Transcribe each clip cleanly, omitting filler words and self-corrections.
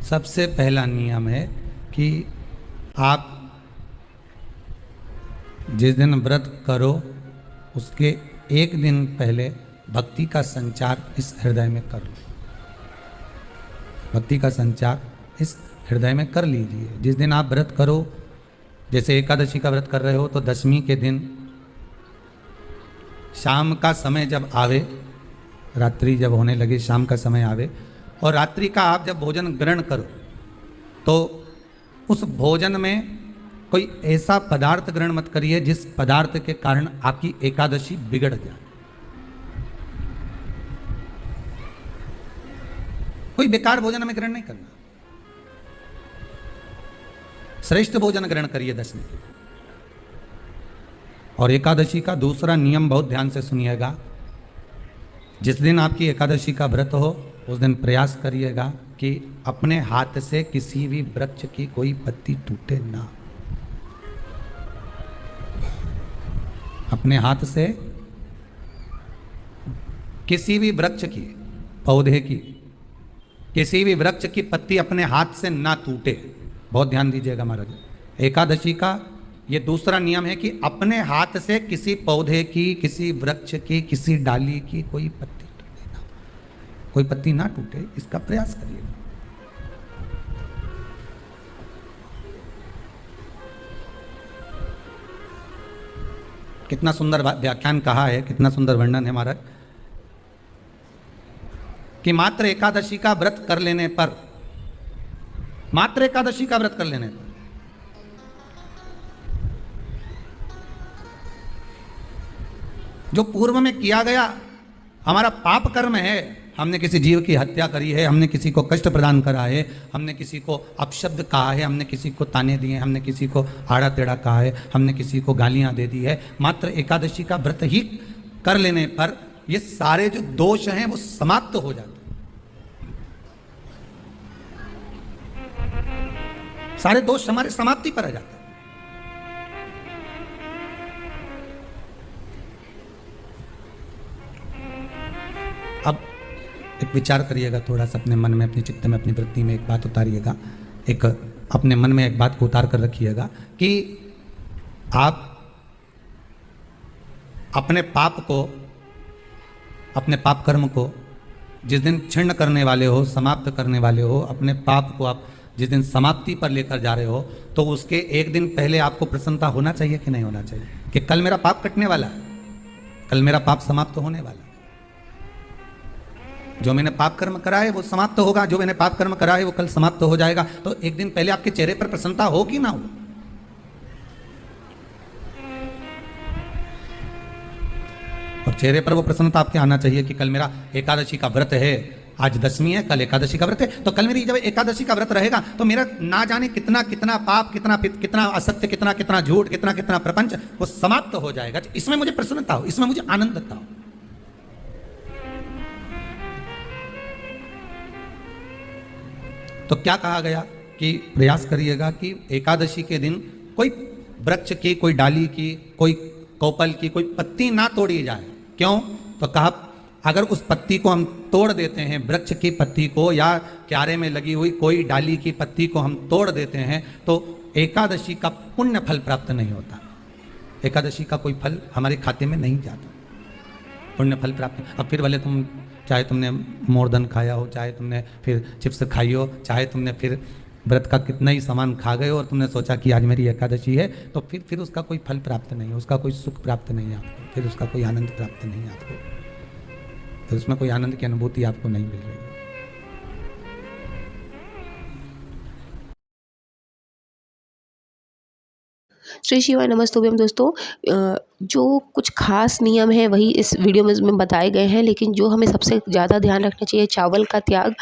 सबसे पहला नियम है कि आप जिस दिन व्रत करो उसके एक दिन पहले भक्ति का संचार इस हृदय में कर लो। भक्ति का संचार इस हृदय में कर लीजिए। जिस दिन आप व्रत करो, जैसे एकादशी का व्रत कर रहे हो तो दशमी के दिन शाम का समय जब आवे, रात्रि जब होने लगे, शाम का समय आवे और रात्रि का आप जब भोजन ग्रहण करो तो उस भोजन में कोई ऐसा पदार्थ ग्रहण मत करिए जिस पदार्थ के कारण आपकी एकादशी बिगड़ जाए। कोई बेकार भोजन हमें ग्रहण नहीं करना। श्रेष्ठ भोजन ग्रहण करिए दशमी के। और एकादशी का दूसरा नियम बहुत ध्यान से सुनिएगा। जिस दिन आपकी एकादशी का व्रत हो उस दिन प्रयास करिएगा कि अपने हाथ से किसी भी वृक्ष की कोई पत्ती टूटे ना। अपने हाथ से किसी भी वृक्ष की, पौधे की, किसी भी वृक्ष की पत्ती अपने हाथ से ना टूटे। बहुत ध्यान दीजिएगा महाराज। एकादशी का ये दूसरा नियम है कि अपने हाथ से किसी पौधे की, किसी वृक्ष की, किसी डाली की कोई पत्ती टूटे ना, कोई पत्ती ना टूटे, इसका प्रयास करिए। कितना सुंदर व्याख्यान कहा है, कितना सुंदर वर्णन है महाराज कि मात्र एकादशी का व्रत कर लेने पर, मात्र एकादशी का व्रत कर लेने पर जो पूर्व में किया गया हमारा पाप कर्म है, हमने किसी जीव की हत्या करी है, हमने किसी को कष्ट प्रदान करा है, हमने किसी को अपशब्द कहा है, हमने किसी को ताने दिए, हमने किसी को आड़ा टेढ़ा कहा है, हमने किसी को गालियां दे दी है, मात्र एकादशी का व्रत ही कर लेने पर ये सारे जो दोष हैं वो समाप्त हो जाते हैं। सारे दोष हमारे समाप्ति पर आ जाते हैं। अब एक विचार करिएगा थोड़ा सा अपने मन में, अपने चित्त में, अपनी वृत्ति में एक बात उतारिएगा। एक अपने मन में एक बात को उतार कर रखिएगा कि आप अपने पाप को, अपने पाप कर्म को जिस दिन क्षीण करने वाले हो, समाप्त करने वाले हो, अपने पाप को आप जिस दिन समाप्ति पर लेकर जा रहे हो तो उसके एक दिन पहले आपको प्रसन्नता होना चाहिए कि नहीं होना चाहिए कि कल मेरा पाप कटने वाला है, कल मेरा पाप समाप्त होने वाला है। जो मैंने पाप कर्म करा है वो समाप्त होगा, जो मैंने पाप कर्म करा है वो कल समाप्त हो जाएगा। तो एक दिन पहले आपके चेहरे पर प्रसन्नता हो कि ना हो? और चेहरे पर वो प्रसन्नता आपके आना चाहिए कि कल मेरा एकादशी का व्रत है, आज दशमी है, कल एकादशी का व्रत है, तो कल मेरी जब एकादशी का व्रत रहेगा तो मेरा ना जाने कितना कितना पाप, कितना असत्य, कितना झूठ, कितना प्रपंच वो समाप्त हो जाएगा। इसमें मुझे प्रसन्नता हो, इसमें मुझे आनंदता हो। तो क्या कहा गया कि प्रयास करिएगा कि एकादशी के दिन कोई वृक्ष की, कोई डाली की, कोई कोपल की कोई पत्ती ना तोड़ी जाए। क्यों? तो कहा अगर उस पत्ती को हम तोड़ देते हैं, वृक्ष की पत्ती को या क्यारे में लगी हुई कोई डाली की पत्ती को हम तोड़ देते हैं तो एकादशी का पुण्य फल प्राप्त नहीं होता। एकादशी का कोई फल हमारे खाते में नहीं जाता, पुण्य फल प्राप्त। अब फिर भले तुम, चाहे तुमने मोरधन खाया हो, चाहे तुमने फिर चिप्स खाई हो, चाहे तुमने फिर व्रत का कितना ही सामान खा गए हो और तुमने सोचा कि आज मेरी एकादशी है, तो फिर उसका कोई फल प्राप्त नहीं है, उसका कोई सुख प्राप्त नहीं है आपको, फिर उसका कोई आनंद प्राप्त नहीं है आपको, तो उसमें कोई आनंद की अनुभूति आपको नहीं मिल रही है। श्री शिवाय नमस्तुभ्यम। दोस्तों, जो कुछ खास नियम है वही इस वीडियो में बताए गए हैं, लेकिन जो हमें सबसे ज़्यादा ध्यान रखना चाहिए, चावल का त्याग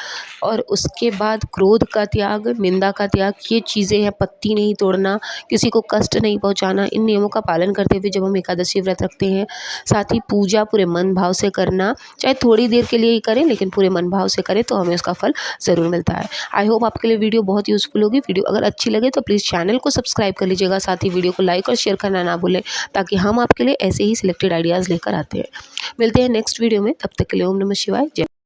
और उसके बाद क्रोध का त्याग, निंदा का त्याग, ये चीज़ें हैं। पत्ती नहीं तोड़ना, किसी को कष्ट नहीं पहुंचाना, इन नियमों का पालन करते हुए जब हम एकादशी व्रत रखते हैं, साथ ही पूजा पूरे मन भाव से करना, चाहे थोड़ी देर के लिए ही करें लेकिन पूरे मन भाव से करें तो हमें उसका फल ज़रूर मिलता है। आई होप आपके लिए वीडियो बहुत यूज़फुल होगी। वीडियो अगर अच्छी लगे तो प्लीज़ चैनल को सब्सक्राइब कर लीजिएगा, साथ ही वीडियो को लाइक और शेयर करना ना भूलें, ताकि हम आपके लिए ऐसे ही सिलेक्टेड आइडियाज़ लेकर आते हैं। मिलते हैं नेक्स्ट वीडियो में, तब तक के लिए ओम नमः शिवाय, जय।